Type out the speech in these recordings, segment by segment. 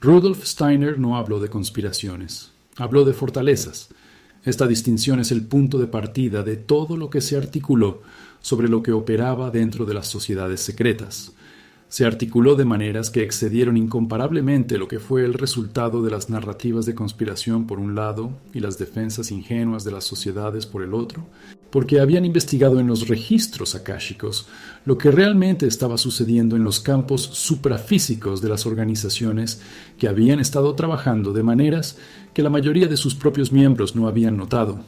Rudolf Steiner no habló de conspiraciones, habló de fortalezas. Esta distinción es el punto de partida de todo lo que se articuló sobre lo que operaba dentro de las sociedades secretas. Se articuló de maneras que excedieron incomparablemente lo que fue el resultado de las narrativas de conspiración por un lado y las defensas ingenuas de las sociedades por el otro, porque habían investigado en los registros akáshicos lo que realmente estaba sucediendo en los campos suprafísicos de las organizaciones que habían estado trabajando de maneras que la mayoría de sus propios miembros no habían notado.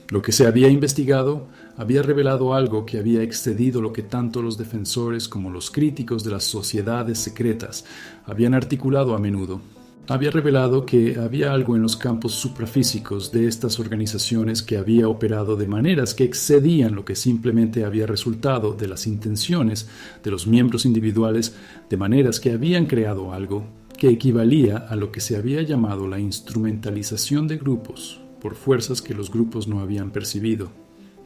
Lo que se había investigado había revelado algo que había excedido lo que tanto los defensores como los críticos de las sociedades secretas habían articulado a menudo. Había revelado que había algo en los campos suprafísicos de estas organizaciones que había operado de maneras que excedían lo que simplemente había resultado de las intenciones de los miembros individuales, de maneras que habían creado algo que equivalía a lo que se había llamado la instrumentalización de grupos por fuerzas que los grupos no habían percibido.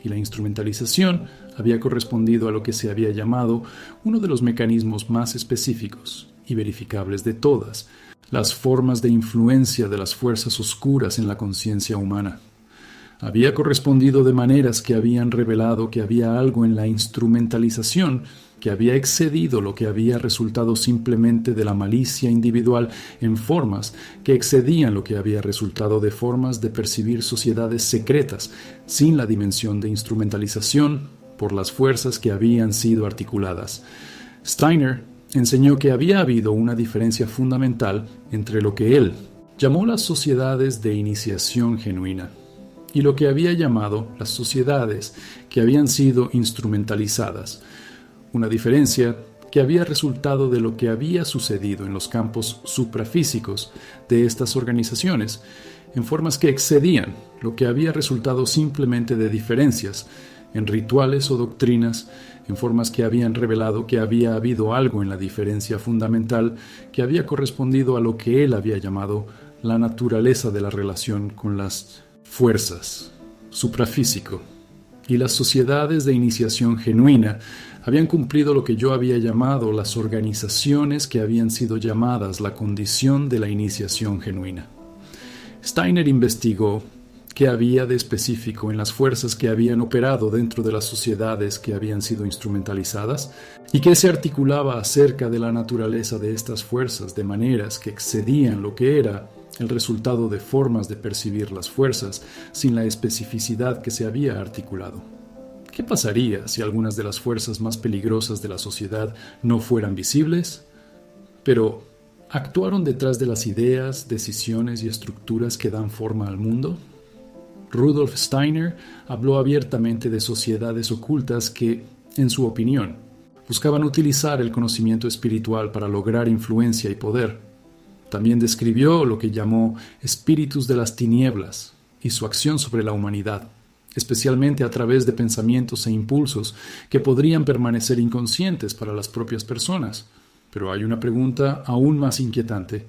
Y la instrumentalización había correspondido a lo que se había llamado uno de los mecanismos más específicos y verificables de todas, las formas de influencia de las fuerzas oscuras en la conciencia humana. Había correspondido de maneras que habían revelado que había algo en la instrumentalización que había excedido lo que había resultado simplemente de la malicia individual en formas que excedían lo que había resultado de formas de percibir sociedades secretas sin la dimensión de instrumentalización por las fuerzas que habían sido articuladas. Steiner enseñó que había habido una diferencia fundamental entre lo que él llamó las sociedades de iniciación genuina y lo que había llamado las sociedades que habían sido instrumentalizadas, una diferencia que había resultado de lo que había sucedido en los campos suprafísicos de estas organizaciones, en formas que excedían lo que había resultado simplemente de diferencias en rituales o doctrinas, en formas que habían revelado que había habido algo en la diferencia fundamental que había correspondido a lo que él había llamado la naturaleza de la relación con las fuerzas, suprafísico. Y las sociedades de iniciación genuina habían cumplido lo que yo había llamado las organizaciones que habían sido llamadas la condición de la iniciación genuina. Steiner investigó qué había de específico en las fuerzas que habían operado dentro de las sociedades que habían sido instrumentalizadas y qué se articulaba acerca de la naturaleza de estas fuerzas de maneras que excedían lo que era el resultado de formas de percibir las fuerzas sin la especificidad que se había articulado. ¿Qué pasaría si algunas de las fuerzas más peligrosas de la sociedad no fueran visibles, pero actuaron detrás de las ideas, decisiones y estructuras que dan forma al mundo? Rudolf Steiner habló abiertamente de sociedades ocultas que, en su opinión, buscaban utilizar el conocimiento espiritual para lograr influencia y poder. También describió lo que llamó espíritus de las tinieblas y su acción sobre la humanidad, especialmente a través de pensamientos e impulsos que podrían permanecer inconscientes para las propias personas. Pero hay una pregunta aún más inquietante.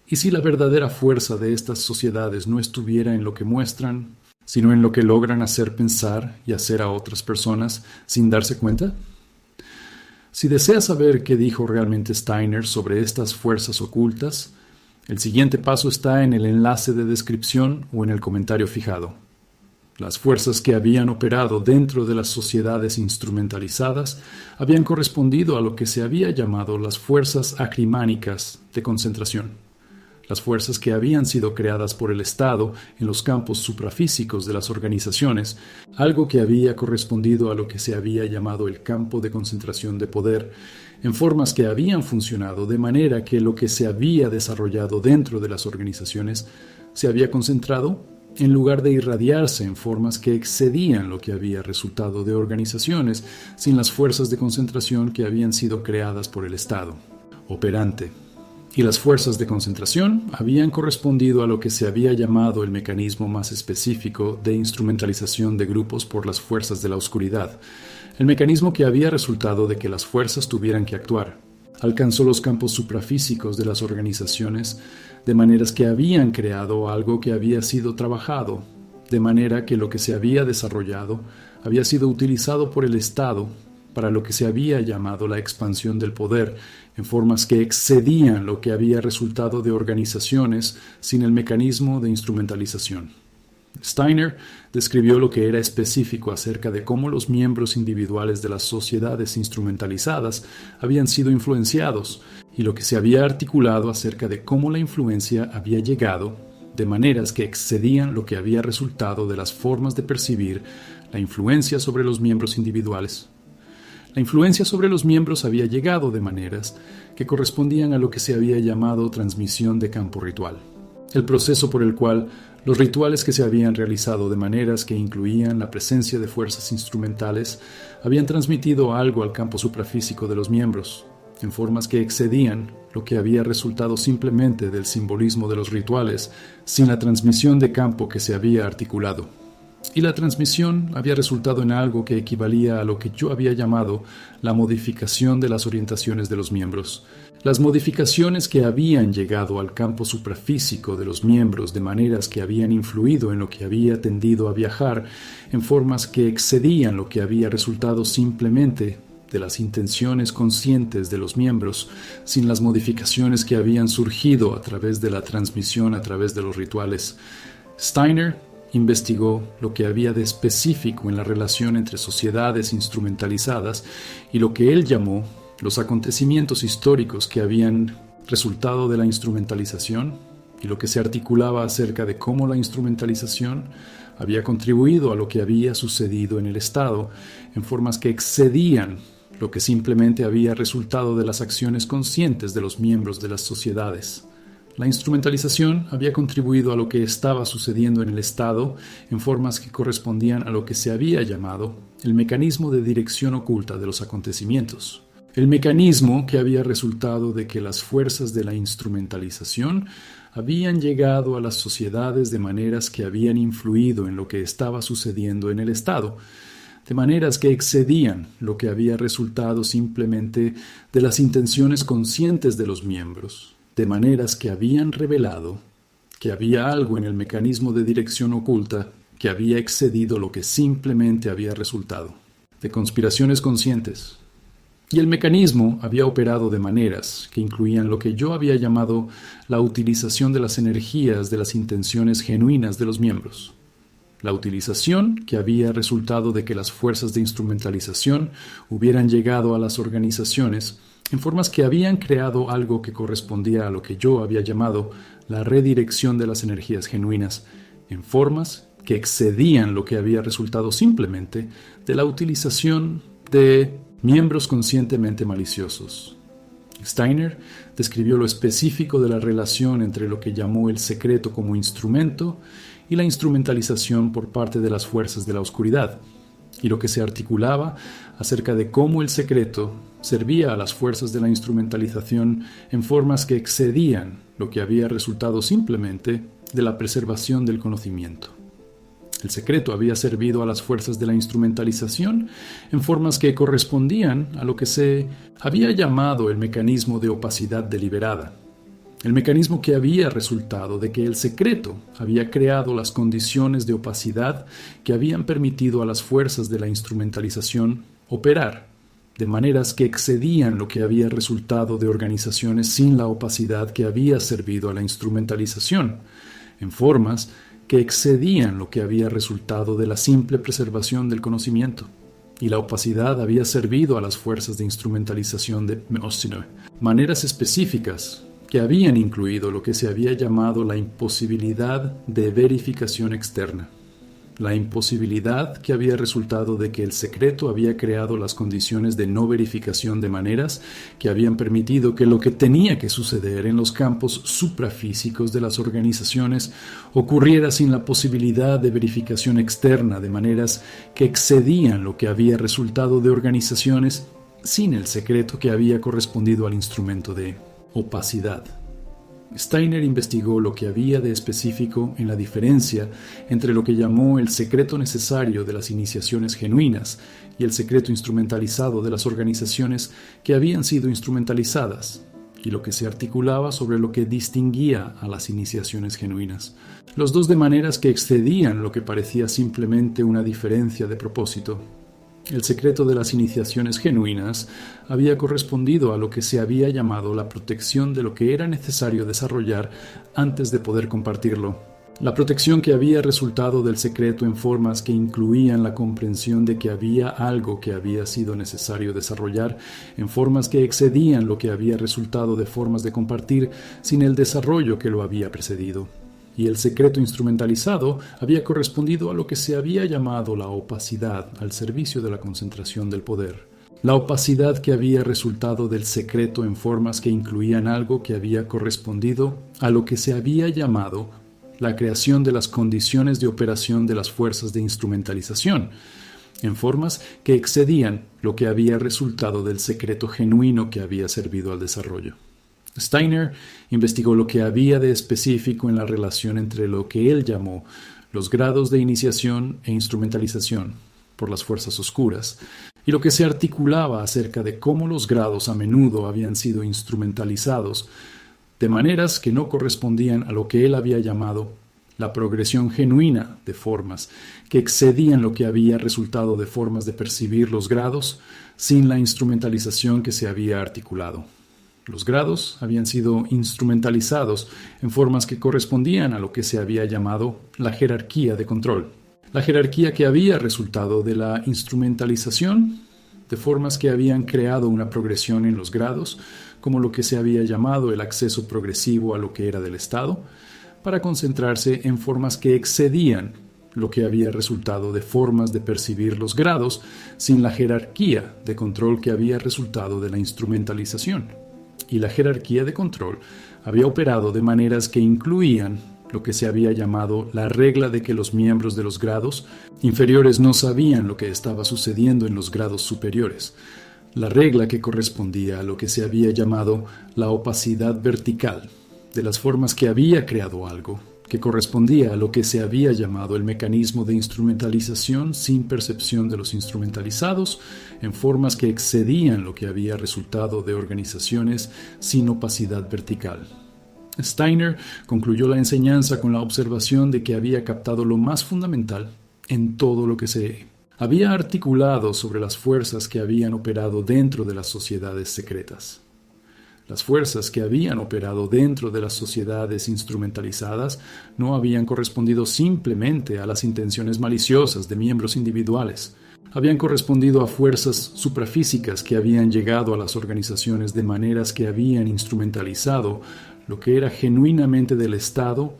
¿Y si la verdadera fuerza de estas sociedades no estuviera en lo que muestran, sino en lo que logran hacer pensar y hacer a otras personas sin darse cuenta? Si deseas saber qué dijo realmente Steiner sobre estas fuerzas ocultas, el siguiente paso está en el enlace de descripción o en el comentario fijado. Las fuerzas que habían operado dentro de las sociedades instrumentalizadas habían correspondido a lo que se había llamado las fuerzas acrimánicas de concentración, las fuerzas que habían sido creadas por el Estado en los campos suprafísicos de las organizaciones, algo que había correspondido a lo que se había llamado el campo de concentración de poder, en formas que habían funcionado de manera que lo que se había desarrollado dentro de las organizaciones se había concentrado en lugar de irradiarse en formas que excedían lo que había resultado de organizaciones sin las fuerzas de concentración que habían sido creadas por el Estado operante. Y las fuerzas de concentración habían correspondido a lo que se había llamado el mecanismo más específico de instrumentalización de grupos por las fuerzas de la oscuridad, el mecanismo que había resultado de que las fuerzas tuvieran que actuar. Alcanzó los campos suprafísicos de las organizaciones de maneras que habían creado algo que había sido trabajado, de manera que lo que se había desarrollado había sido utilizado por el Estado para lo que se había llamado la expansión del poder, en formas que excedían lo que había resultado de organizaciones sin el mecanismo de instrumentalización. Steiner describió lo que era específico acerca de cómo los miembros individuales de las sociedades instrumentalizadas habían sido influenciados y lo que se había articulado acerca de cómo la influencia había llegado de maneras que excedían lo que había resultado de las formas de percibir la influencia sobre los miembros individuales. La influencia sobre los miembros había llegado de maneras que correspondían a lo que se había llamado transmisión de campo ritual, el proceso por el cual los rituales que se habían realizado de maneras que incluían la presencia de fuerzas instrumentales habían transmitido algo al campo suprafísico de los miembros, en formas que excedían lo que había resultado simplemente del simbolismo de los rituales sin la transmisión de campo que se había articulado. Y la transmisión había resultado en algo que equivalía a lo que yo había llamado la modificación de las orientaciones de los miembros. Las modificaciones que habían llegado al campo suprafísico de los miembros de maneras que habían influido en lo que había tendido a viajar en formas que excedían lo que había resultado simplemente de las intenciones conscientes de los miembros, sin las modificaciones que habían surgido a través de la transmisión a través de los rituales. Steiner investigó lo que había de específico en la relación entre sociedades instrumentalizadas y lo que él llamó los acontecimientos históricos que habían resultado de la instrumentalización y lo que se articulaba acerca de cómo la instrumentalización había contribuido a lo que había sucedido en el Estado en formas que excedían lo que simplemente había resultado de las acciones conscientes de los miembros de las sociedades. La instrumentalización había contribuido a lo que estaba sucediendo en el Estado en formas que correspondían a lo que se había llamado el mecanismo de dirección oculta de los acontecimientos. El mecanismo que había resultado de que las fuerzas de la instrumentalización habían llegado a las sociedades de maneras que habían influido en lo que estaba sucediendo en el Estado, de maneras que excedían lo que había resultado simplemente de las intenciones conscientes de los miembros, de maneras que habían revelado que había algo en el mecanismo de dirección oculta que había excedido lo que simplemente había resultado de conspiraciones conscientes. Y el mecanismo había operado de maneras que incluían lo que yo había llamado la utilización de las energías de las intenciones genuinas de los miembros. La utilización que había resultado de que las fuerzas de instrumentalización hubieran llegado a las organizaciones en formas que habían creado algo que correspondía a lo que yo había llamado la redirección de las energías genuinas, en formas que excedían lo que había resultado simplemente de la utilización de miembros conscientemente maliciosos. Steiner describió lo específico de la relación entre lo que llamó el secreto como instrumento y la instrumentalización por parte de las fuerzas de la oscuridad, y lo que se articulaba acerca de cómo el secreto servía a las fuerzas de la instrumentalización en formas que excedían lo que había resultado simplemente de la preservación del conocimiento. El secreto había servido a las fuerzas de la instrumentalización en formas que correspondían a lo que se había llamado el mecanismo de opacidad deliberada, el mecanismo que había resultado de que el secreto había creado las condiciones de opacidad que habían permitido a las fuerzas de la instrumentalización operar, de maneras que excedían lo que había resultado de organizaciones sin la opacidad que había servido a la instrumentalización, en formas que excedían lo que había resultado de la simple preservación del conocimiento. Y la opacidad había servido a las fuerzas de instrumentalización de maneras específicas que habían incluido lo que se había llamado la imposibilidad de verificación externa. La imposibilidad que había resultado de que el secreto había creado las condiciones de no verificación de maneras que habían permitido que lo que tenía que suceder en los campos suprafísicos de las organizaciones ocurriera sin la posibilidad de verificación externa de maneras que excedían lo que había resultado de organizaciones sin el secreto que había correspondido al instrumento de opacidad. Steiner investigó lo que había de específico en la diferencia entre lo que llamó el secreto necesario de las iniciaciones genuinas y el secreto instrumentalizado de las organizaciones que habían sido instrumentalizadas, y lo que se articulaba sobre lo que distinguía a las iniciaciones genuinas, los dos de maneras que excedían lo que parecía simplemente una diferencia de propósito. El secreto de las iniciaciones genuinas había correspondido a lo que se había llamado la protección de lo que era necesario desarrollar antes de poder compartirlo. La protección que había resultado del secreto en formas que incluían la comprensión de que había algo que había sido necesario desarrollar, en formas que excedían lo que había resultado de formas de compartir sin el desarrollo que lo había precedido. Y el secreto instrumentalizado había correspondido a lo que se había llamado la opacidad al servicio de la concentración del poder. La opacidad que había resultado del secreto en formas que incluían algo que había correspondido a lo que se había llamado la creación de las condiciones de operación de las fuerzas de instrumentalización, en formas que excedían lo que había resultado del secreto genuino que había servido al desarrollo. Steiner investigó lo que había de específico en la relación entre lo que él llamó los grados de iniciación e instrumentalización por las fuerzas oscuras, y lo que se articulaba acerca de cómo los grados a menudo habían sido instrumentalizados de maneras que no correspondían a lo que él había llamado la progresión genuina de formas, que excedían lo que había resultado de formas de percibir los grados sin la instrumentalización que se había articulado. Los grados habían sido instrumentalizados en formas que correspondían a lo que se había llamado la jerarquía de control. La jerarquía que había resultado de la instrumentalización de formas que habían creado una progresión en los grados, como lo que se había llamado el acceso progresivo a lo que era del Estado, para concentrarse en formas que excedían lo que había resultado de formas de percibir los grados sin la jerarquía de control que había resultado de la instrumentalización. Y la jerarquía de control había operado de maneras que incluían lo que se había llamado la regla de que los miembros de los grados inferiores no sabían lo que estaba sucediendo en los grados superiores, la regla que correspondía a lo que se había llamado la opacidad vertical de las formas que había creado algo, que correspondía a lo que se había llamado el mecanismo de instrumentalización sin percepción de los instrumentalizados, en formas que excedían lo que había resultado de organizaciones sin opacidad vertical. Steiner concluyó la enseñanza con la observación de que había captado lo más fundamental en todo lo que se había articulado sobre las fuerzas que habían operado dentro de las sociedades secretas. Las fuerzas que habían operado dentro de las sociedades instrumentalizadas no habían correspondido simplemente a las intenciones maliciosas de miembros individuales. Habían correspondido a fuerzas suprafísicas que habían llegado a las organizaciones de maneras que habían instrumentalizado lo que era genuinamente del Estado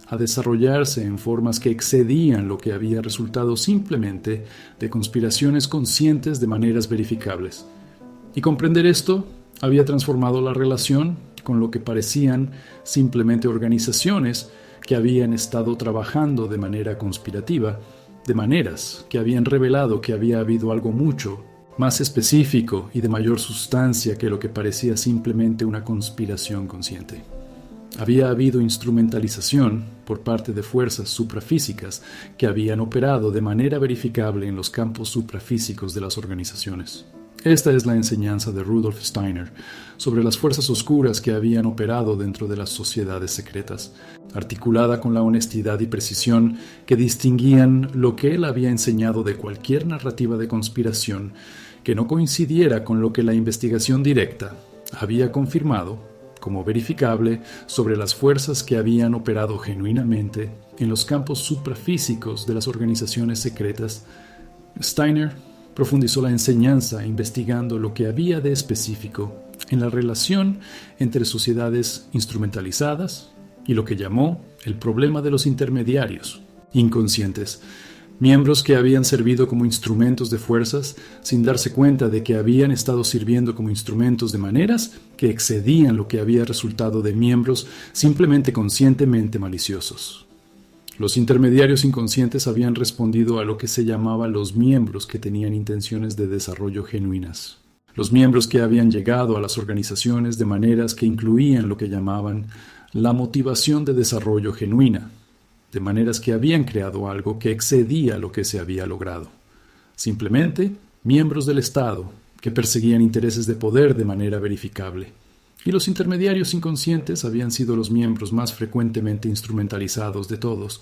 a desarrollarse en formas que excedían lo que había resultado simplemente de conspiraciones conscientes de maneras verificables. Y comprender esto había transformado la relación con lo que parecían simplemente organizaciones que habían estado trabajando de manera conspirativa, de maneras que habían revelado que había habido algo mucho más específico y de mayor sustancia que lo que parecía simplemente una conspiración consciente. Había habido instrumentalización por parte de fuerzas suprafísicas que habían operado de manera verificable en los campos suprafísicos de las organizaciones. Esta es la enseñanza de Rudolf Steiner sobre las fuerzas oscuras que habían operado dentro de las sociedades secretas, articulada con la honestidad y precisión que distinguían lo que él había enseñado de cualquier narrativa de conspiración que no coincidiera con lo que la investigación directa había confirmado como verificable sobre las fuerzas que habían operado genuinamente en los campos suprafísicos de las organizaciones secretas. Steiner profundizó la enseñanza investigando lo que había de específico en la relación entre sociedades instrumentalizadas y lo que llamó el problema de los intermediarios inconscientes, miembros que habían servido como instrumentos de fuerzas sin darse cuenta de que habían estado sirviendo como instrumentos de maneras que excedían lo que había resultado de miembros simplemente conscientemente maliciosos. Los intermediarios inconscientes habían respondido a lo que se llamaba los miembros que tenían intenciones de desarrollo genuinas. Los miembros que habían llegado a las organizaciones de maneras que incluían lo que llamaban la motivación de desarrollo genuina, de maneras que habían creado algo que excedía lo que se había logrado. Simplemente miembros del Estado que perseguían intereses de poder de manera verificable. Y los intermediarios inconscientes habían sido los miembros más frecuentemente instrumentalizados de todos,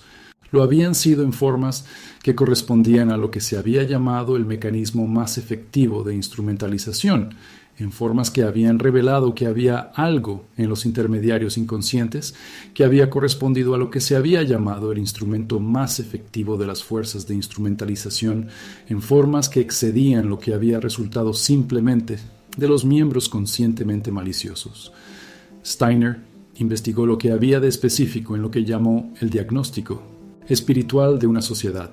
Lo habían sido en formas que correspondían a lo que se había llamado el mecanismo más efectivo de instrumentalización, en formas que habían revelado que había algo en los intermediarios inconscientes que había correspondido a lo que se había llamado el instrumento más efectivo de las fuerzas de instrumentalización, en formas que excedían lo que había resultado simplemente de los miembros conscientemente maliciosos. Steiner investigó lo que había de específico en lo que llamó el diagnóstico espiritual de una sociedad,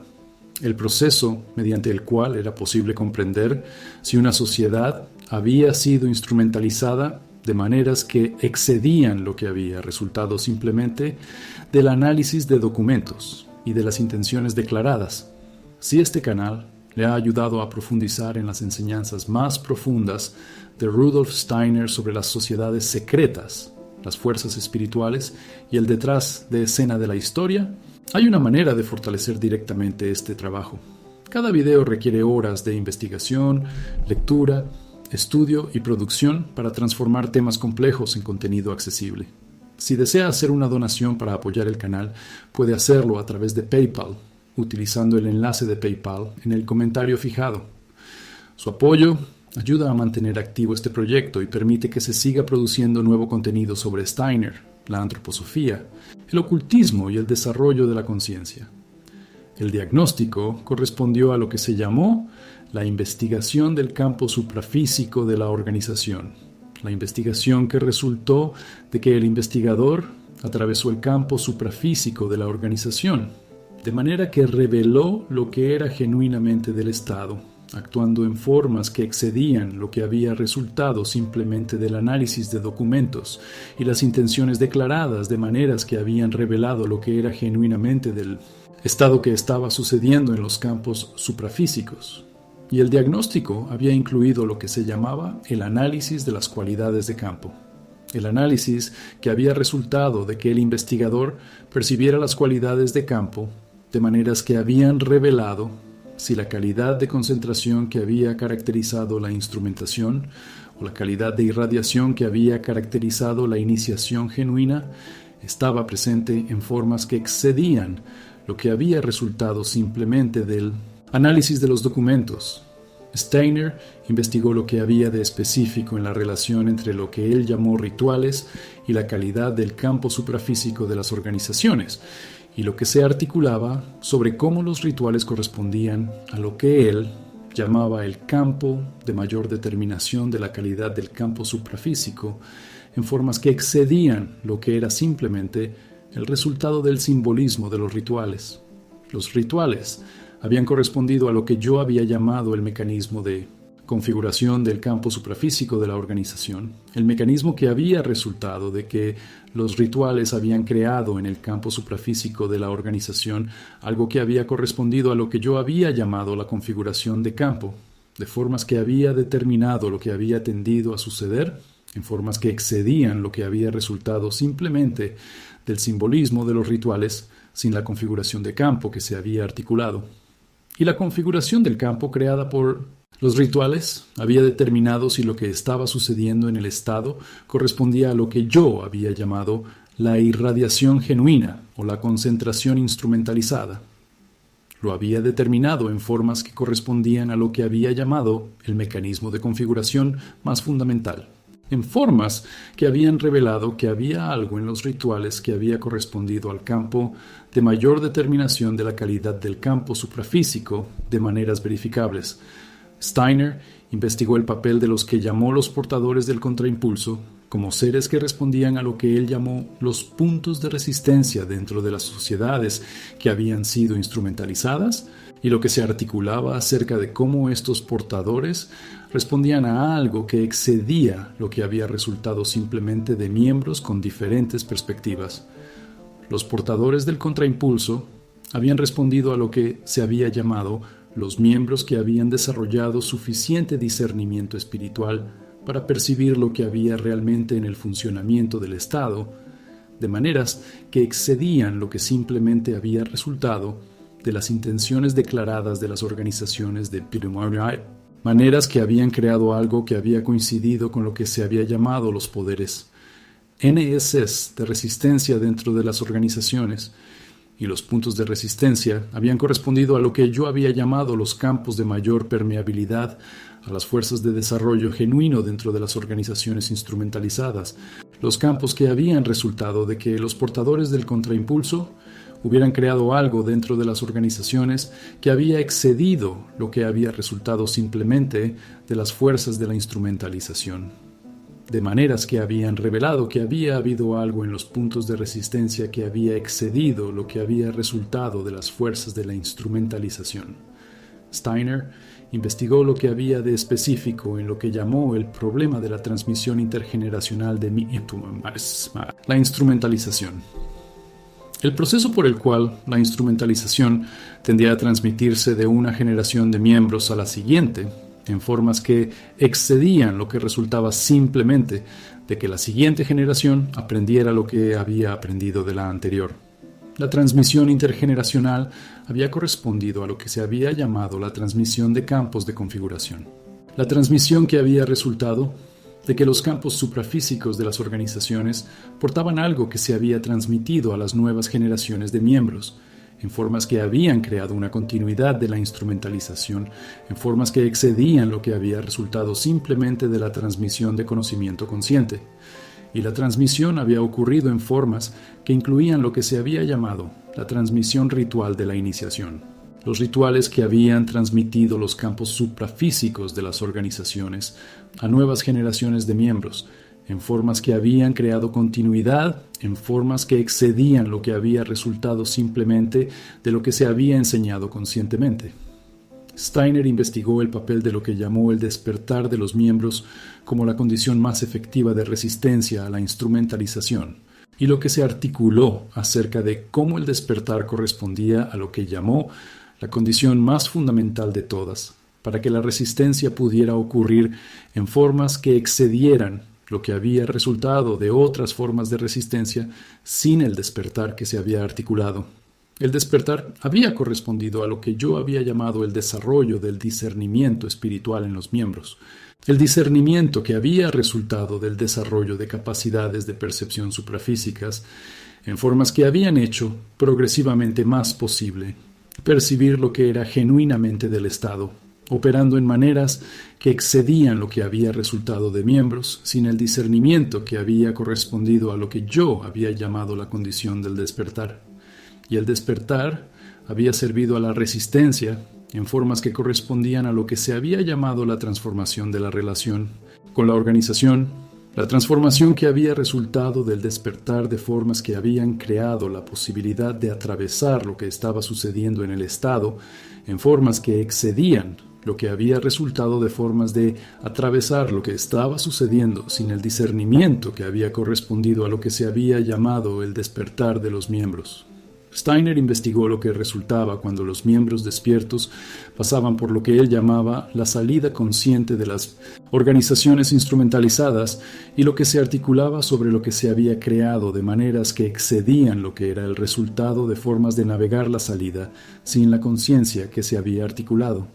el proceso mediante el cual era posible comprender si una sociedad había sido instrumentalizada de maneras que excedían lo que había resultado simplemente del análisis de documentos y de las intenciones declaradas. Si este canal le ha ayudado a profundizar en las enseñanzas más profundas de Rudolf Steiner sobre las sociedades secretas, las fuerzas espirituales y el detrás de escena de la historia, hay una manera de fortalecer directamente este trabajo. Cada video requiere horas de investigación, lectura, estudio y producción para transformar temas complejos en contenido accesible. Si desea hacer una donación para apoyar el canal, puede hacerlo a través de PayPal, utilizando el enlace de PayPal en el comentario fijado. Su apoyo ayuda a mantener activo este proyecto y permite que se siga produciendo nuevo contenido sobre Steiner, la antroposofía, el ocultismo y el desarrollo de la conciencia. El diagnóstico correspondió a lo que se llamó la investigación del campo suprafísico de la organización, la investigación que resultó de que el investigador atravesó el campo suprafísico de la organización, de manera que reveló lo que era genuinamente del Estado, actuando en formas que excedían lo que había resultado simplemente del análisis de documentos y las intenciones declaradas, de maneras que habían revelado lo que era genuinamente del estado que estaba sucediendo en los campos suprafísicos. Y el diagnóstico había incluido lo que se llamaba el análisis de las cualidades de campo. El análisis que había resultado de que el investigador percibiera las cualidades de campo de maneras que habían revelado si la calidad de concentración que había caracterizado la instrumentación o la calidad de irradiación que había caracterizado la iniciación genuina estaba presente en formas que excedían lo que había resultado simplemente del análisis de los documentos. Steiner investigó lo que había de específico en la relación entre lo que él llamó rituales y la calidad del campo suprafísico de las organizaciones, y lo que se articulaba sobre cómo los rituales correspondían a lo que él llamaba el campo de mayor determinación de la calidad del campo suprafísico, en formas que excedían lo que era simplemente el resultado del simbolismo de los rituales. Los rituales habían correspondido a lo que yo había llamado el mecanismo de configuración del campo suprafísico de la organización, el mecanismo que había resultado de que los rituales habían creado en el campo suprafísico de la organización algo que había correspondido a lo que yo había llamado la configuración de campo, de formas que había determinado lo que había tendido a suceder, en formas que excedían lo que había resultado simplemente del simbolismo de los rituales sin la configuración de campo que se había articulado. Y la configuración del campo creada por los rituales había determinado si lo que estaba sucediendo en el estado correspondía a lo que yo había llamado la irradiación genuina o la concentración instrumentalizada. Lo había determinado en formas que correspondían a lo que había llamado el mecanismo de configuración más fundamental, en formas que habían revelado que había algo en los rituales que había correspondido al campo de mayor determinación de la calidad del campo suprafísico de maneras verificables. Steiner investigó el papel de los que llamó los portadores del contraimpulso como seres que respondían a lo que él llamó los puntos de resistencia dentro de las sociedades que habían sido instrumentalizadas, y lo que se articulaba acerca de cómo estos portadores respondían a algo que excedía lo que había resultado simplemente de miembros con diferentes perspectivas. Los portadores del contraimpulso habían respondido a lo que se había llamado los miembros que habían desarrollado suficiente discernimiento espiritual para percibir lo que había realmente en el funcionamiento del Estado, de maneras que excedían lo que simplemente había resultado de las intenciones declaradas de las organizaciones de Pirumai, maneras que habían creado algo que había coincidido con lo que se había llamado los poderes NSS de resistencia dentro de las organizaciones, y los puntos de resistencia habían correspondido a lo que yo había llamado los campos de mayor permeabilidad a las fuerzas de desarrollo genuino dentro de las organizaciones instrumentalizadas, los campos que habían resultado de que los portadores del contraimpulso hubieran creado algo dentro de las organizaciones que había excedido lo que había resultado simplemente de las fuerzas de la instrumentalización, de maneras que habían revelado que había habido algo en los puntos de resistencia que había excedido lo que había resultado de las fuerzas de la instrumentalización. Steiner investigó lo que había de específico en lo que llamó el problema de la transmisión intergeneracional de la instrumentalización. El proceso por el cual la instrumentalización tendía a transmitirse de una generación de miembros a la siguiente, en formas que excedían lo que resultaba simplemente de que la siguiente generación aprendiera lo que había aprendido de la anterior. La transmisión intergeneracional había correspondido a lo que se había llamado la transmisión de campos de configuración. La transmisión que había resultado de que los campos suprafísicos de las organizaciones portaban algo que se había transmitido a las nuevas generaciones de miembros, en formas que habían creado una continuidad de la instrumentalización, en formas que excedían lo que había resultado simplemente de la transmisión de conocimiento consciente. Y la transmisión había ocurrido en formas que incluían lo que se había llamado la transmisión ritual de la iniciación. Los rituales que habían transmitido los campos suprafísicos de las organizaciones a nuevas generaciones de miembros, en formas que habían creado continuidad, en formas que excedían lo que había resultado simplemente de lo que se había enseñado conscientemente. Steiner investigó el papel de lo que llamó el despertar de los miembros como la condición más efectiva de resistencia a la instrumentalización, y lo que se articuló acerca de cómo el despertar correspondía a lo que llamó la condición más fundamental de todas, para que la resistencia pudiera ocurrir en formas que excedieran lo que había resultado de otras formas de resistencia sin el despertar que se había articulado. El despertar había correspondido a lo que yo había llamado el desarrollo del discernimiento espiritual en los miembros, el discernimiento que había resultado del desarrollo de capacidades de percepción suprafísicas en formas que habían hecho progresivamente más posible percibir lo que era genuinamente del Estado, operando en maneras que excedían lo que había resultado de miembros sin el discernimiento que había correspondido a lo que yo había llamado la condición del despertar. Y el despertar había servido a la resistencia en formas que correspondían a lo que se había llamado la transformación de la relación con la organización, la transformación que había resultado del despertar de formas que habían creado la posibilidad de atravesar lo que estaba sucediendo en el Estado en formas que excedían lo que había resultado de formas de atravesar lo que estaba sucediendo sin el discernimiento que había correspondido a lo que se había llamado el despertar de los miembros. Steiner investigó lo que resultaba cuando los miembros despiertos pasaban por lo que él llamaba la salida consciente de las organizaciones instrumentalizadas y lo que se articulaba sobre lo que se había creado de maneras que excedían lo que era el resultado de formas de navegar la salida sin la conciencia que se había articulado.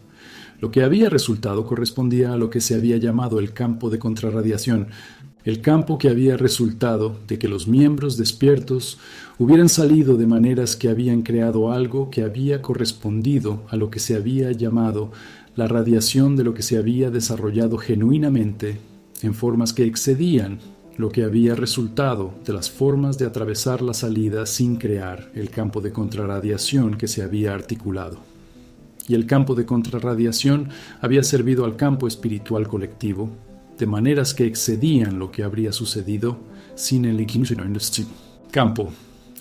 Lo que había resultado correspondía a lo que se había llamado el campo de contrarradiación, el campo que había resultado de que los miembros despiertos hubieran salido de maneras que habían creado algo que había correspondido a lo que se había llamado la radiación de lo que se había desarrollado genuinamente en formas que excedían lo que había resultado de las formas de atravesar la salida sin crear el campo de contrarradiación que se había articulado. Y el campo de contrarradiación había servido al campo espiritual colectivo de maneras que excedían lo que habría sucedido sin el campo.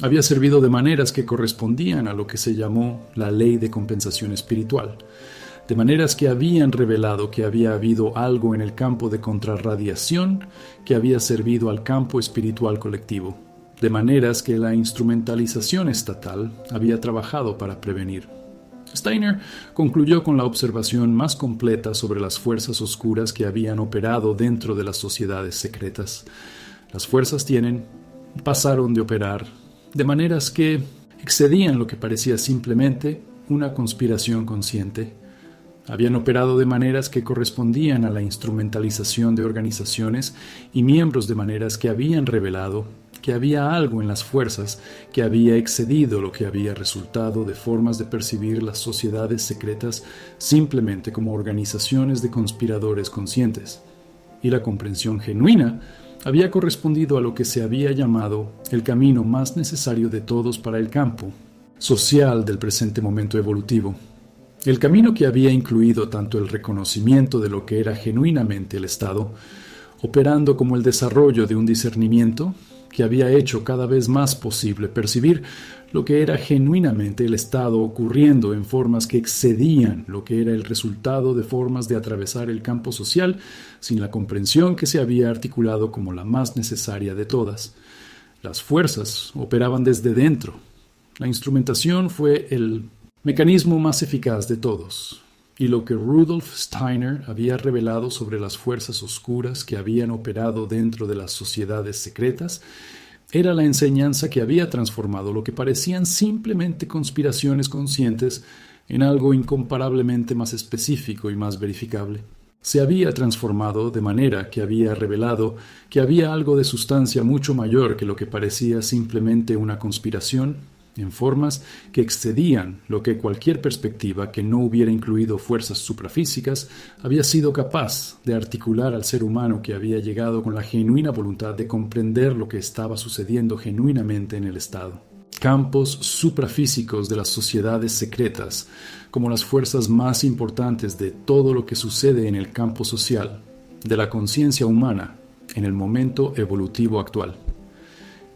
Había servido de maneras que correspondían a lo que se llamó la ley de compensación espiritual, de maneras que habían revelado que había habido algo en el campo de contrarradiación que había servido al campo espiritual colectivo, de maneras que la instrumentalización estatal había trabajado para prevenir. Steiner concluyó con la observación más completa sobre las fuerzas oscuras que habían operado dentro de las sociedades secretas. Las fuerzas pasaron de operar de maneras que excedían lo que parecía simplemente una conspiración consciente. Habían operado de maneras que correspondían a la instrumentalización de organizaciones y miembros de maneras que habían revelado que había algo en las fuerzas que había excedido lo que había resultado de formas de percibir las sociedades secretas simplemente como organizaciones de conspiradores conscientes. Y la comprensión genuina había correspondido a lo que se había llamado el camino más necesario de todos para el campo social del presente momento evolutivo. El camino que había incluido tanto el reconocimiento de lo que era genuinamente el Estado, operando como el desarrollo de un discernimiento que había hecho cada vez más posible percibir lo que era genuinamente el Estado ocurriendo en formas que excedían lo que era el resultado de formas de atravesar el campo social sin la comprensión que se había articulado como la más necesaria de todas. Las fuerzas operaban desde dentro. La instrumentación fue el mecanismo más eficaz de todos. Y lo que Rudolf Steiner había revelado sobre las fuerzas oscuras que habían operado dentro de las sociedades secretas era la enseñanza que había transformado lo que parecían simplemente conspiraciones conscientes en algo incomparablemente más específico y más verificable. Se había transformado de manera que había revelado que había algo de sustancia mucho mayor que lo que parecía simplemente una conspiración, en formas que excedían lo que cualquier perspectiva que no hubiera incluido fuerzas suprafísicas había sido capaz de articular al ser humano que había llegado con la genuina voluntad de comprender lo que estaba sucediendo genuinamente en el Estado. Campos suprafísicos de las sociedades secretas, como las fuerzas más importantes de todo lo que sucede en el campo social, de la conciencia humana, en el momento evolutivo actual.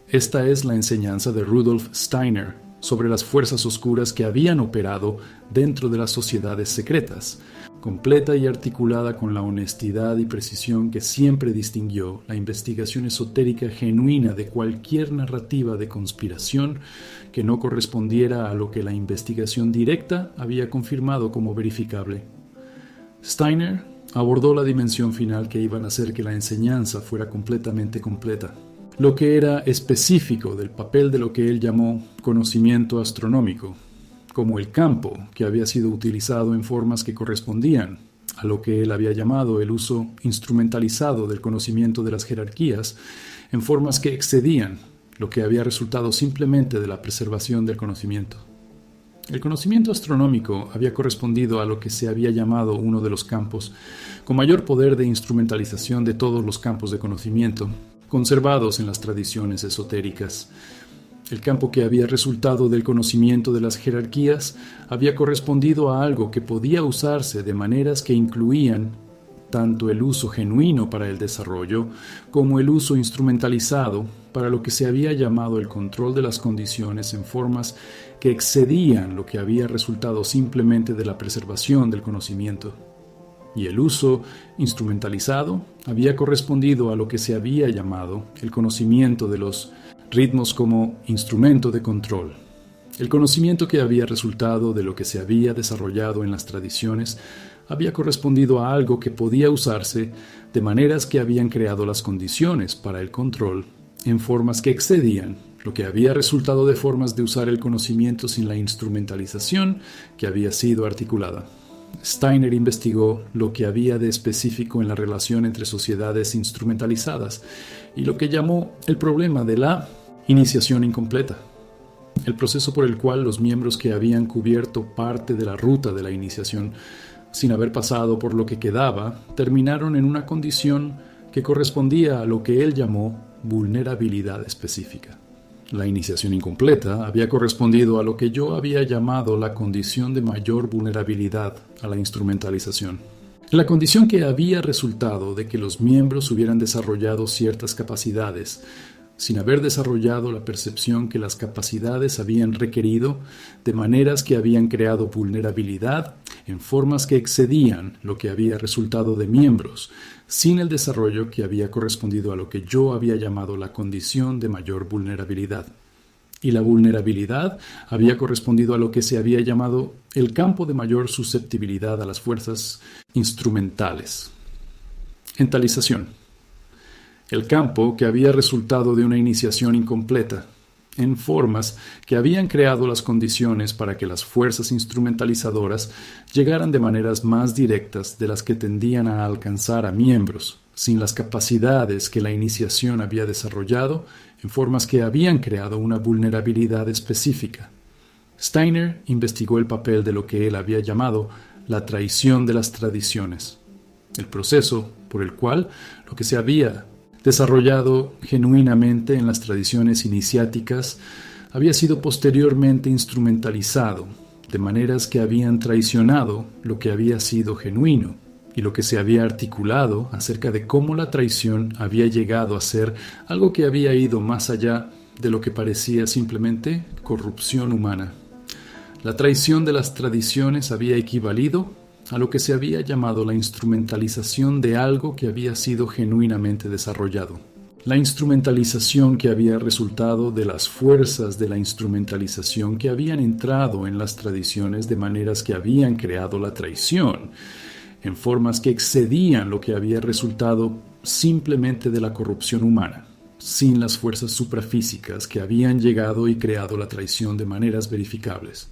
Esta es la enseñanza de Rudolf Steiner sobre las fuerzas oscuras que habían operado dentro de las sociedades secretas, completa y articulada con la honestidad y precisión que siempre distinguió la investigación esotérica genuina de cualquier narrativa de conspiración que no correspondiera a lo que la investigación directa había confirmado como verificable. Steiner abordó la dimensión final que iba a hacer que la enseñanza fuera completamente completa, lo que era específico del papel de lo que él llamó conocimiento astronómico, como el campo que había sido utilizado en formas que correspondían a lo que él había llamado el uso instrumentalizado del conocimiento de las jerarquías, en formas que excedían lo que había resultado simplemente de la preservación del conocimiento. El conocimiento astronómico había correspondido a lo que se había llamado uno de los campos con mayor poder de instrumentalización de todos los campos de conocimiento conservados en las tradiciones esotéricas. El campo que había resultado del conocimiento de las jerarquías había correspondido a algo que podía usarse de maneras que incluían tanto el uso genuino para el desarrollo como el uso instrumentalizado para lo que se había llamado el control de las condiciones en formas que excedían lo que había resultado simplemente de la preservación del conocimiento. Y el uso instrumentalizado había correspondido a lo que se había llamado el conocimiento de los ritmos como instrumento de control. El conocimiento que había resultado de lo que se había desarrollado en las tradiciones había correspondido a algo que podía usarse de maneras que habían creado las condiciones para el control en formas que excedían lo que había resultado de formas de usar el conocimiento sin la instrumentalización que había sido articulada. Steiner investigó lo que había de específico en la relación entre sociedades instrumentalizadas y lo que llamó el problema de la iniciación incompleta, el proceso por el cual los miembros que habían cubierto parte de la ruta de la iniciación sin haber pasado por lo que quedaba, terminaron en una condición que correspondía a lo que él llamó vulnerabilidad específica. La iniciación incompleta había correspondido a lo que yo había llamado la condición de mayor vulnerabilidad a la instrumentalización. La condición que había resultado de que los miembros hubieran desarrollado ciertas capacidades, sin haber desarrollado la percepción que las capacidades habían requerido, de maneras que habían creado vulnerabilidad en formas que excedían lo que había resultado de miembros, sin el desarrollo que había correspondido a lo que yo había llamado la condición de mayor vulnerabilidad. Y la vulnerabilidad había correspondido a lo que se había llamado el campo de mayor susceptibilidad a las fuerzas instrumentales. Entalización. El campo que había resultado de una iniciación incompleta, en formas que habían creado las condiciones para que las fuerzas instrumentalizadoras llegaran de maneras más directas de las que tendían a alcanzar a miembros, sin las capacidades que la iniciación había desarrollado en formas que habían creado una vulnerabilidad específica. Steiner investigó el papel de lo que él había llamado la traición de las tradiciones, el proceso por el cual lo que se había desarrollado genuinamente en las tradiciones iniciáticas había sido posteriormente instrumentalizado, de maneras que habían traicionado lo que había sido genuino, y lo que se había articulado acerca de cómo la traición había llegado a ser algo que había ido más allá de lo que parecía simplemente corrupción humana. La traición de las tradiciones había equivalido a lo que se había llamado la instrumentalización de algo que había sido genuinamente desarrollado. La instrumentalización que había resultado de las fuerzas de la instrumentalización que habían entrado en las tradiciones de maneras que habían creado la traición, en formas que excedían lo que había resultado simplemente de la corrupción humana, sin las fuerzas suprafísicas que habían llegado y creado la traición de maneras verificables.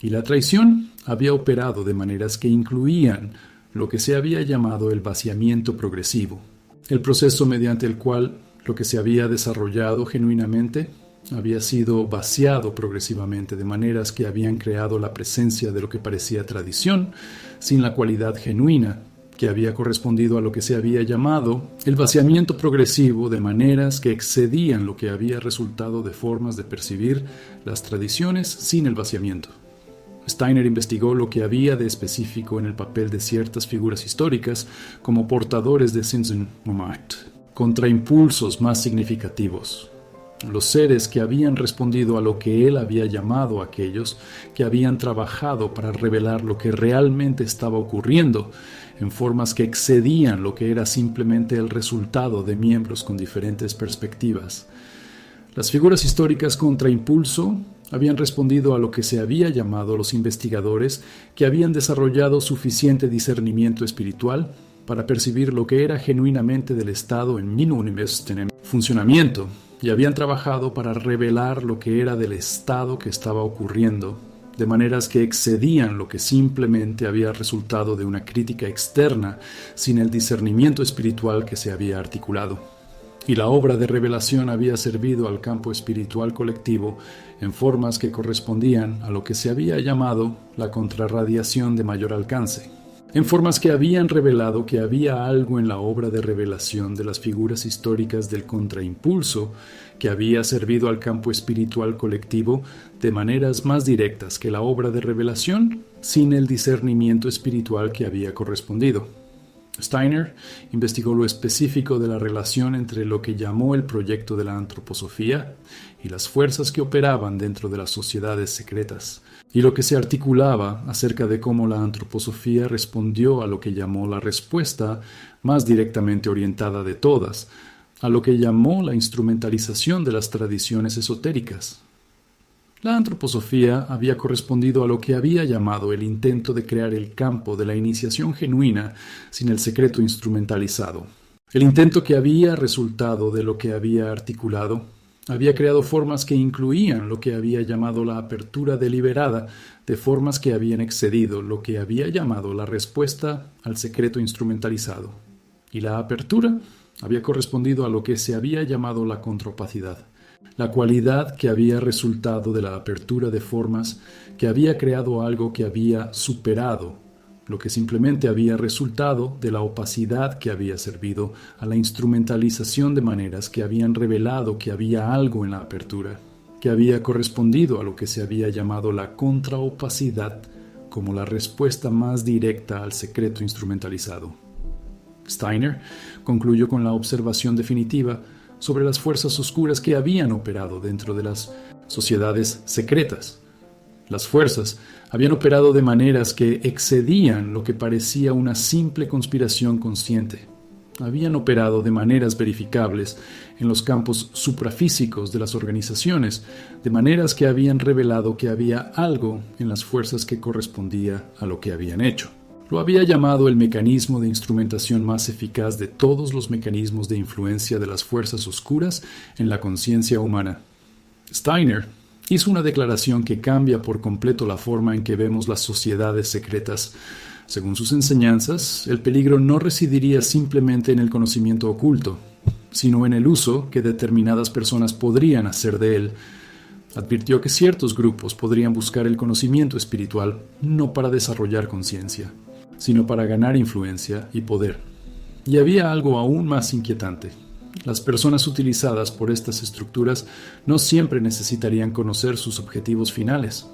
Y la traición había operado de maneras que incluían lo que se había llamado el vaciamiento progresivo, el proceso mediante el cual lo que se había desarrollado genuinamente había sido vaciado progresivamente de maneras que habían creado la presencia de lo que parecía tradición, sin la cualidad genuina que había correspondido a lo que se había llamado el vaciamiento progresivo de maneras que excedían lo que había resultado de formas de percibir las tradiciones sin el vaciamiento. Steiner investigó lo que había de específico en el papel de ciertas figuras históricas como portadores de Sinsenmoment, contraimpulsos más significativos. Los seres que habían respondido a lo que él había llamado aquellos que habían trabajado para revelar lo que realmente estaba ocurriendo en formas que excedían lo que era simplemente el resultado de miembros con diferentes perspectivas. Las figuras históricas contraimpulso habían respondido a lo que se había llamado los investigadores que habían desarrollado suficiente discernimiento espiritual para percibir lo que era genuinamente del estado en funcionamiento y habían trabajado para revelar lo que era del estado que estaba ocurriendo, de maneras que excedían lo que simplemente había resultado de una crítica externa sin el discernimiento espiritual que se había articulado. Y la obra de revelación había servido al campo espiritual colectivo en formas que correspondían a lo que se había llamado la contrarradiación de mayor alcance, en formas que habían revelado que había algo en la obra de revelación de las figuras históricas del contraimpulso que había servido al campo espiritual colectivo de maneras más directas que la obra de revelación sin el discernimiento espiritual que había correspondido. Steiner investigó lo específico de la relación entre lo que llamó el proyecto de la antroposofía y las fuerzas que operaban dentro de las sociedades secretas, y lo que se articulaba acerca de cómo la antroposofía respondió a lo que llamó la respuesta más directamente orientada de todas, a lo que llamó la instrumentalización de las tradiciones esotéricas. La antroposofía había correspondido a lo que había llamado el intento de crear el campo de la iniciación genuina sin el secreto instrumentalizado. El intento que había resultado de lo que había articulado había creado formas que incluían lo que había llamado la apertura deliberada de formas que habían excedido lo que había llamado la respuesta al secreto instrumentalizado. Y la apertura había correspondido a lo que se había llamado la contraopacidad, la cualidad que había resultado de la apertura de formas que había creado algo que había superado lo que simplemente había resultado de la opacidad que había servido a la instrumentalización de maneras que habían revelado que había algo en la apertura, que había correspondido a lo que se había llamado la contraopacidad como la respuesta más directa al secreto instrumentalizado. Steiner concluyó con la observación definitiva sobre las fuerzas oscuras que habían operado dentro de las sociedades secretas. Las fuerzas habían operado de maneras que excedían lo que parecía una simple conspiración consciente. Habían operado de maneras verificables en los campos suprafísicos de las organizaciones, de maneras que habían revelado que había algo en las fuerzas que correspondía a lo que habían hecho. Lo había llamado el mecanismo de instrumentación más eficaz de todos los mecanismos de influencia de las fuerzas oscuras en la conciencia humana. Steiner hizo una declaración que cambia por completo la forma en que vemos las sociedades secretas. Según sus enseñanzas, el peligro no residiría simplemente en el conocimiento oculto. sino en el uso que determinadas personas podrían hacer de él. Advirtió que ciertos grupos podrían buscar el conocimiento espiritual no para desarrollar conciencia, sino para ganar influencia y poder. Y había algo aún más inquietante. Las personas utilizadas por estas estructuras no siempre necesitarían conocer sus objetivos finales.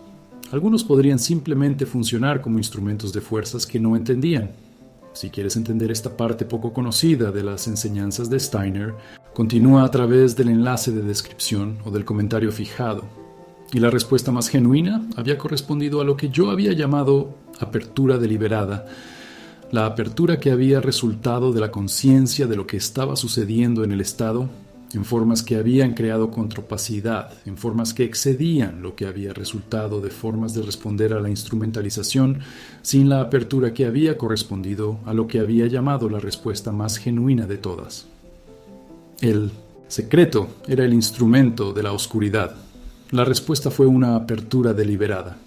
Algunos podrían simplemente funcionar como instrumentos de fuerzas que no entendían. Si quieres entender esta parte poco conocida de las enseñanzas de Steiner, continúa a través del enlace de descripción o del comentario fijado. Y la respuesta más genuina había correspondido a lo que yo había llamado apertura deliberada, la apertura que había resultado de la conciencia de lo que estaba sucediendo en el Estado, en formas que habían creado contrapacidad, en formas que excedían lo que había resultado de formas de responder a la instrumentalización, sin la apertura que había correspondido a lo que había llamado la respuesta más genuina de todas. El secreto era el instrumento de la oscuridad. La respuesta fue una apertura deliberada.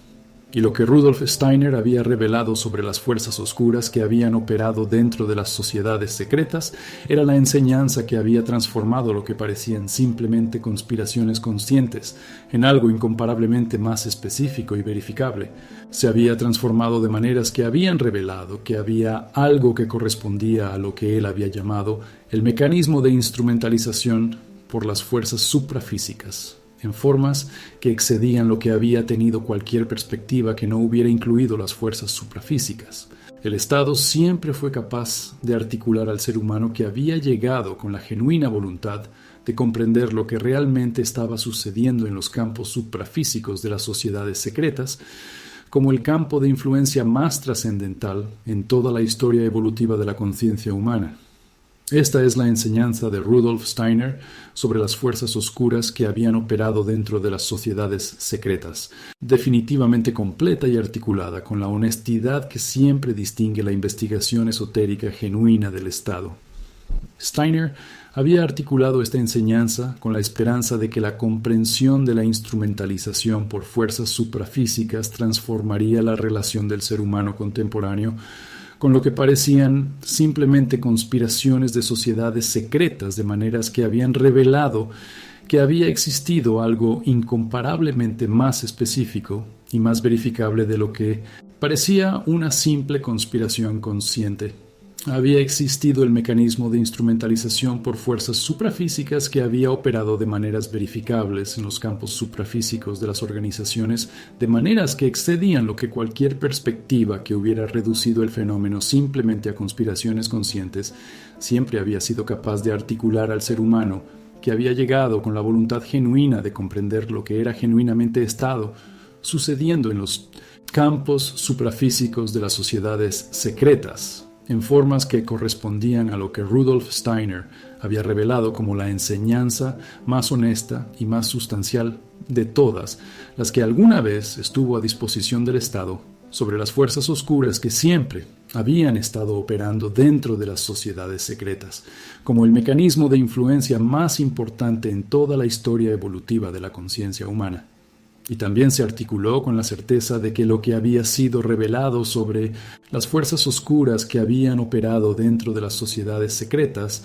Y lo que Rudolf Steiner había revelado sobre las fuerzas oscuras que habían operado dentro de las sociedades secretas era la enseñanza que había transformado lo que parecían simplemente conspiraciones conscientes en algo incomparablemente más específico y verificable. Se había transformado de maneras que habían revelado que había algo que correspondía a lo que él había llamado el mecanismo de instrumentalización por las fuerzas suprafísicas, en formas que excedían lo que había tenido cualquier perspectiva que no hubiera incluido las fuerzas suprafísicas. El Estado siempre fue capaz de articular al ser humano que había llegado con la genuina voluntad de comprender lo que realmente estaba sucediendo en los campos suprafísicos de las sociedades secretas, como el campo de influencia más trascendental en toda la historia evolutiva de la conciencia humana. Esta es la enseñanza de Rudolf Steiner sobre las fuerzas oscuras que habían operado dentro de las sociedades secretas, definitivamente completa y articulada con la honestidad que siempre distingue la investigación esotérica genuina del Estado. Steiner había articulado esta enseñanza con la esperanza de que la comprensión de la instrumentalización por fuerzas suprafísicas transformaría la relación del ser humano contemporáneo con lo que parecían simplemente conspiraciones de sociedades secretas, de maneras que habían revelado que había existido algo incomparablemente más específico y más verificable de lo que parecía una simple conspiración consciente. Había existido el mecanismo de instrumentalización por fuerzas suprafísicas que había operado de maneras verificables en los campos suprafísicos de las organizaciones, de maneras que excedían lo que cualquier perspectiva que hubiera reducido el fenómeno simplemente a conspiraciones conscientes siempre había sido capaz de articular al ser humano, que había llegado con la voluntad genuina de comprender lo que era genuinamente Estado, sucediendo en los campos suprafísicos de las sociedades secretas, en formas que correspondían a lo que Rudolf Steiner había revelado como la enseñanza más honesta y más sustancial de todas las que alguna vez estuvo a disposición del Estado sobre las fuerzas oscuras que siempre habían estado operando dentro de las sociedades secretas, como el mecanismo de influencia más importante en toda la historia evolutiva de la conciencia humana. Y también se articuló con la certeza de que lo que había sido revelado sobre las fuerzas oscuras que habían operado dentro de las sociedades secretas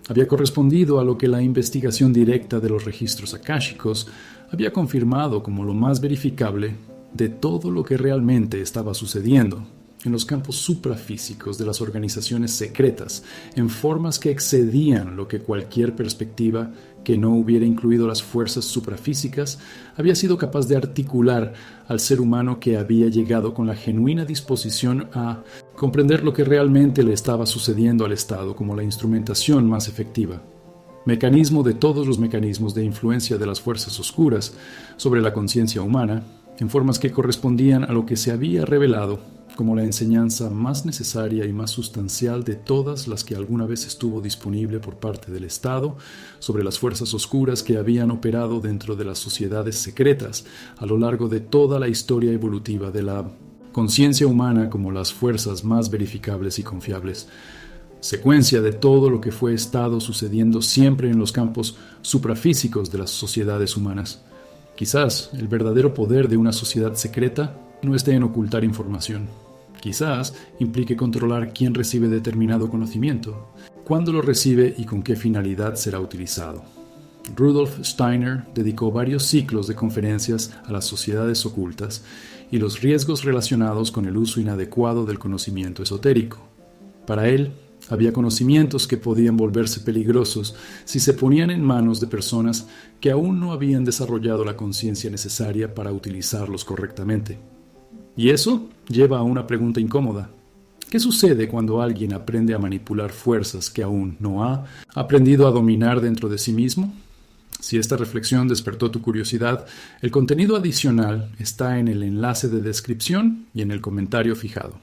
había correspondido a lo que la investigación directa de los registros akáshicos había confirmado como lo más verificable de todo lo que realmente estaba sucediendo en los campos suprafísicos de las organizaciones secretas, en formas que excedían lo que cualquier perspectiva que no hubiera incluido las fuerzas suprafísicas había sido capaz de articular al ser humano que había llegado con la genuina disposición a comprender lo que realmente le estaba sucediendo al Estado como la instrumentación más efectiva, mecanismo de todos los mecanismos de influencia de las fuerzas oscuras sobre la conciencia humana, en formas que correspondían a lo que se había revelado como la enseñanza más necesaria y más sustancial de todas las que alguna vez estuvo disponible por parte del Estado sobre las fuerzas oscuras que habían operado dentro de las sociedades secretas a lo largo de toda la historia evolutiva de la conciencia humana como las fuerzas más verificables y confiables. Secuencia de todo lo que fue estado sucediendo siempre en los campos suprafísicos de las sociedades humanas. Quizás el verdadero poder de una sociedad secreta no esté en ocultar información. Quizás implique controlar quién recibe determinado conocimiento. cuándo lo recibe y con qué finalidad será utilizado. Rudolf Steiner dedicó varios ciclos de conferencias a las sociedades ocultas y los riesgos relacionados con el uso inadecuado del conocimiento esotérico. Para él, había conocimientos que podían volverse peligrosos si se ponían en manos de personas que aún no habían desarrollado la conciencia necesaria para utilizarlos correctamente. Y eso lleva a una pregunta incómoda. ¿Qué sucede cuando alguien aprende a manipular fuerzas que aún no ha aprendido a dominar dentro de sí mismo? Si esta reflexión despertó tu curiosidad, el contenido adicional está en el enlace de descripción y en el comentario fijado.